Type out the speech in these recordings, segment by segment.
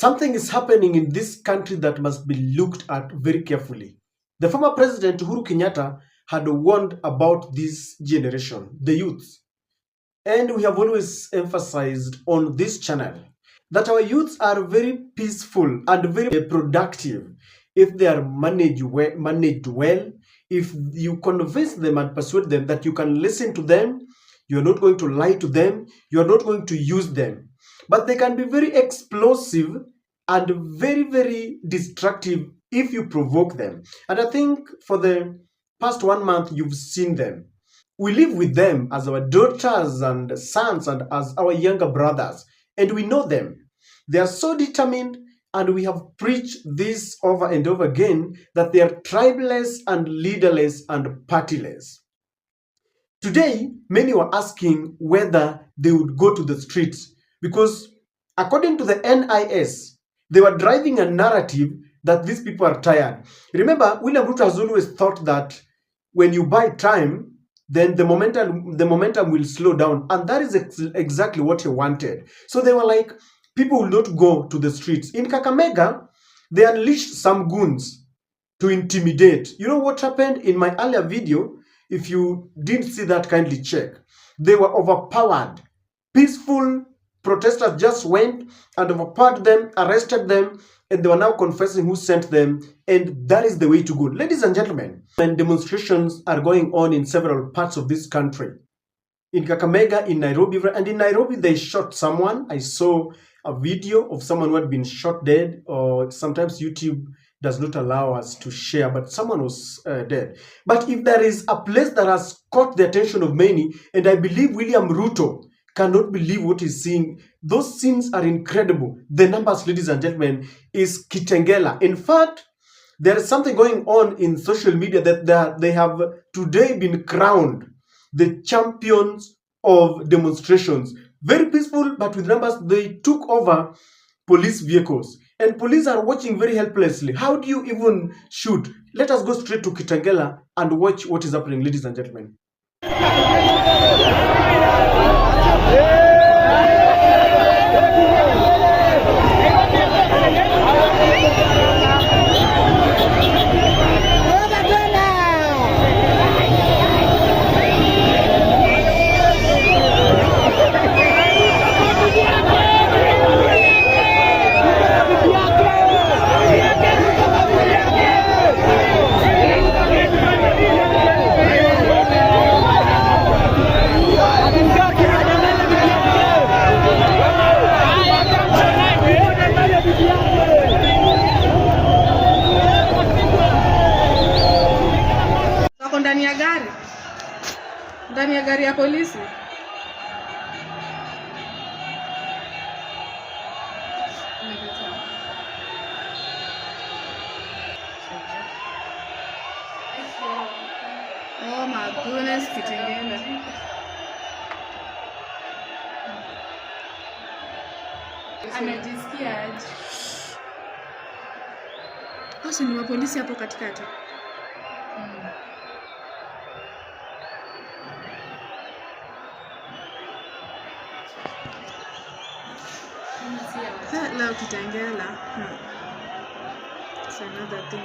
something is happening in this country that must be looked at very carefully. The former president, Uhuru Kenyatta, had warned about this generation, the youth. And we have always emphasized on this channel that our youths are very peaceful and very productive if they are managed well. If you convince them and persuade them that you can listen to them, you're not going to lie to them, you're not going to use them. But they can be very explosive and very, very destructive if you provoke them. And I think for the past 1 month, you've seen them. We live with them as our daughters and sons and as our younger brothers, and we know them. They are so determined, and we have preached this over and over again, that they are tribeless and leaderless and partyless. Today, many were asking whether they would go to the streets because, according to the NIS, they were driving a narrative that these people are tired. Remember, William Ruto has always thought that when you buy time, then the momentum will slow down, and that is exactly what he wanted. So they were like, people will not go to the streets. In Kakamega, they unleashed some goons to intimidate. You know what happened in my earlier video? If you didn't see that, kindly check. They were overpowered. Peaceful protesters just went and overpowered them, arrested them, and they were now confessing who sent them, and that is the way to go. Ladies and gentlemen, when demonstrations are going on in several parts of this country, in Kakamega, in Nairobi, and in Nairobi they shot someone. I saw a video of someone who had been shot dead, or sometimes YouTube does not allow us to share, but someone was dead. But if there is a place that has caught the attention of many, and I believe William Ruto cannot believe what he's seeing. Those scenes are incredible. The numbers, ladies and gentlemen, is Kitengela. In fact, there is something going on in social media that they have today been crowned the champions of demonstrations. Very peaceful, but with numbers. They took over police vehicles, and police are watching very helplessly. How do you even shoot? Let us go straight to Kitengela and watch what is happening, ladies and gentlemen. Ndani ya gari ya polisi. Oh my goodness, Kitengela. Amejisikia aje? Basi ni wa polisi hapo katikati. Leo Kitengela. It's another thing.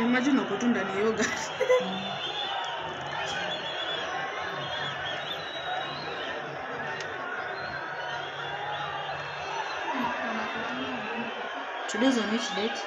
Imagine uko tu ndani ya yoga. Today's on which date?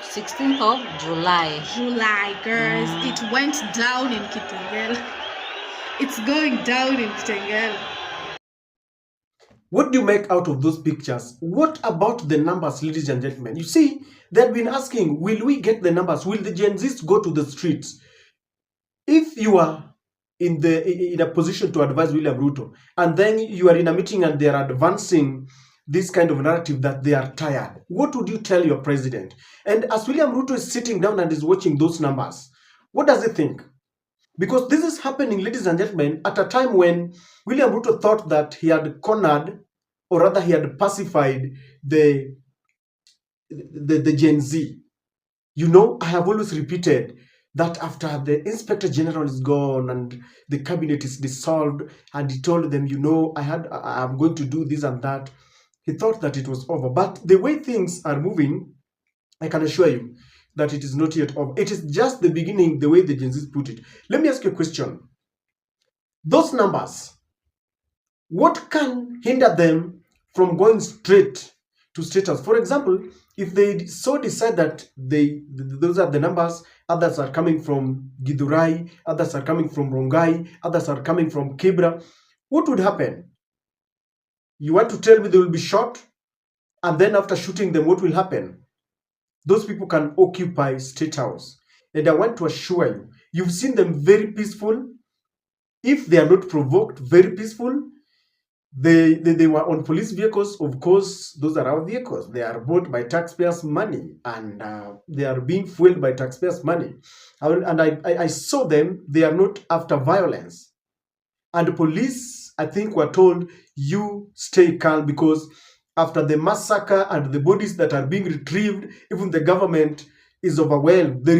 16th of July. July, girls. It went down in Kitengela. It's going down in Kangela. What do you make out of those pictures? What about the numbers, ladies and gentlemen? You see, they've been asking, will we get the numbers? Will the Gen Zs go to the streets? If you are in a position to advise William Ruto, and then you are in a meeting and they are advancing this kind of narrative that they are tired, what would you tell your president? And as William Ruto is sitting down and is watching those numbers, what does he think? Because this is happening, ladies and gentlemen, at a time when William Ruto thought that he had cornered, or rather he had pacified the Gen Z. You know, I have always repeated that after the inspector general is gone and the cabinet is dissolved, and he told them, I'm going to do this and that, he thought that it was over. But the way things are moving, I can assure you that it is not yet over. It is just the beginning, the way the Gen Zs put it. Let me ask you a question. Those numbers, what can hinder them from going straight to State House? For example, if they so decide that those are the numbers, others are coming from Gidurai, others are coming from Rongai, others are coming from Kibra, what would happen? You want to tell me they will be shot? And then after shooting them, what will happen? Those people can occupy State House. And I want to assure you, you've seen them very peaceful. If they are not provoked, very peaceful. They were on police vehicles. Of course, those are our vehicles. They are bought by taxpayers' money, and they are being fueled by taxpayers' money. I saw them. They are not after violence. And the police, I think, were told, you stay calm, because after the massacre and the bodies that are being retrieved, even the government is overwhelmed. The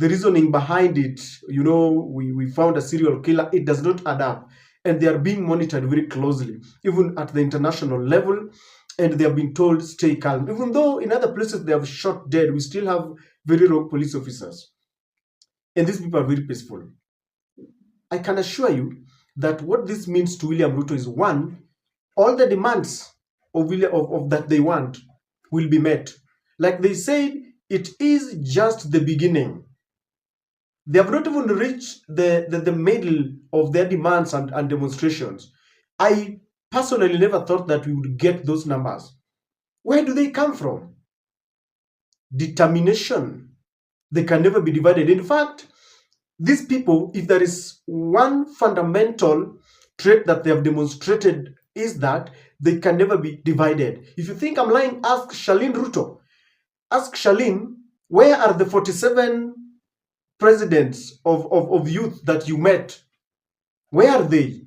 reasoning behind it, we found a serial killer, it does not add up. And they are being monitored very closely, even at the international level. And they have been told, stay calm. Even though in other places they have shot dead, we still have very rogue police officers. And these people are very peaceful. I can assure you that what this means to William Ruto is, one, all the demands of that they want will be met. Like they said, it is just the beginning. They have not even reached the middle of their demands and demonstrations. I personally never thought that we would get those numbers. Where do they come from? Determination. They can never be divided. In fact, these people, if there is one fundamental trait that they have demonstrated, is that they can never be divided. If you think I'm lying, ask Charlene Ruto. Ask Charlene, where are the 47 presidents of youth that you met? Where are they?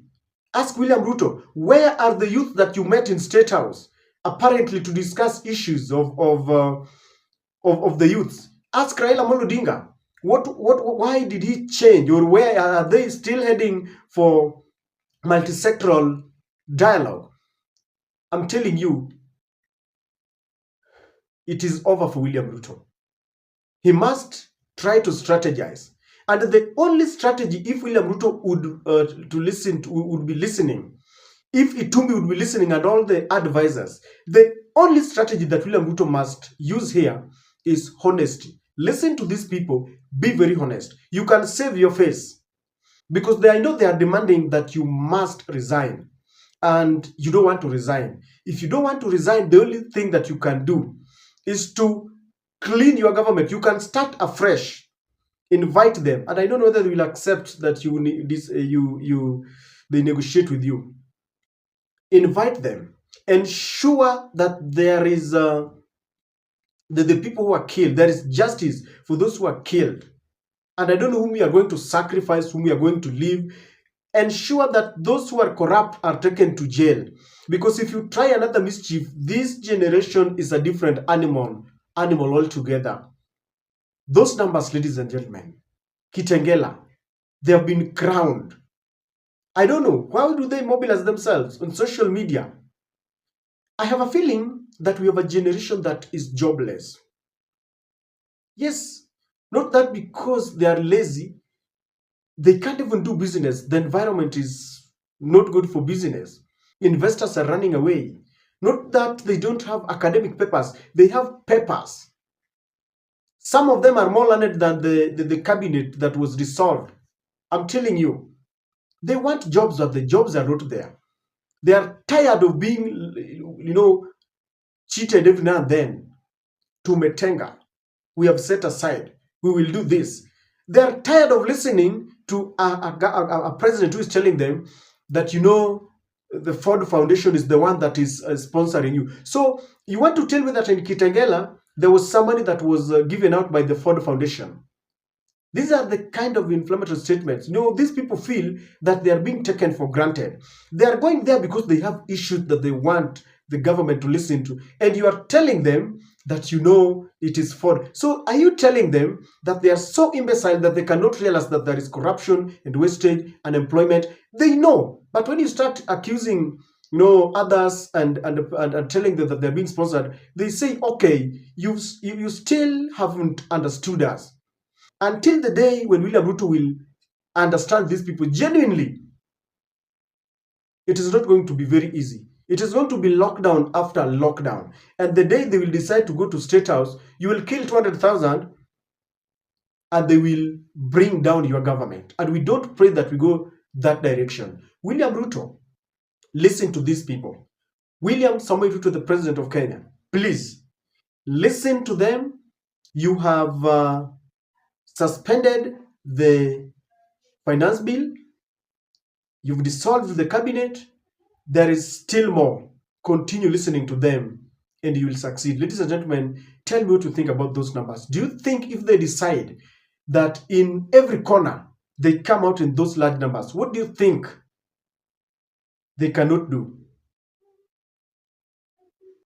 Ask William Ruto, where are the youth that you met in State House, apparently to discuss issues of the youths? Ask Raila Amolo Odinga, why did he change, or where are they still heading for multisectoral dialogue? I'm telling you, it is over for William Ruto. He must try to strategize. And the only strategy, if William Ruto would be listening, if Itumbi would be listening, and all the advisors, the only strategy that William Ruto must use here is honesty. Listen to these people, be very honest. You can save your face, because I know they are demanding that you must resign, and you don't want to resign. If you don't want to resign, the only thing that you can do is to clean your government. You can start afresh. Invite them, and I don't know whether they will accept that they negotiate with you. Invite them. Ensure that there is the people who are killed, there is justice for those who are killed. And I don't know whom we are going to sacrifice, whom we are going to leave. Ensure that those who are corrupt are taken to jail. Because if you try another mischief, this generation is a different animal altogether. Those numbers, ladies and gentlemen, Kitengela, they have been crowned. I don't know, how do they mobilize themselves on social media? I have a feeling that we have a generation that is jobless. Yes, not that because they are lazy, they can't even do business. The environment is not good for business. Investors are running away. Not that they don't have academic papers, they have papers. Some of them are more learned than the cabinet that was dissolved. I'm telling you, they want jobs, but the jobs are not there. They are tired of being, cheated every now and then. To Metenga, we have set aside, we will do this. They are tired of listening to a president who is telling them that, the Ford Foundation is the one that is sponsoring you. So you want to tell me that in Kitengela, there was somebody that was given out by the Ford Foundation? These are the kind of inflammatory statements. These people feel that they are being taken for granted. They are going there because they have issues that they want the government to listen to. And you are telling them that you know it is fraud. So are you telling them that they are so imbecile that they cannot realize that there is corruption and wastage, unemployment? They know, but when you start accusing others and telling them that they're being sponsored, they say, okay, you still haven't understood us. Until the day when William Ruto will understand these people genuinely, it is not going to be very easy. It is going to be lockdown after lockdown. And the day they will decide to go to State House, you will kill 200,000 and they will bring down your government. And we don't pray that we go that direction. William Ruto, listen to these people. William Samoei Ruto, the president of Kenya, please listen to them. You have suspended the finance bill. You've dissolved the cabinet. There is still more. Continue listening to them and you will succeed. Ladies and gentlemen, tell me what you think about those numbers. Do you think if they decide that in every corner they come out in those large numbers, what do you think they cannot do?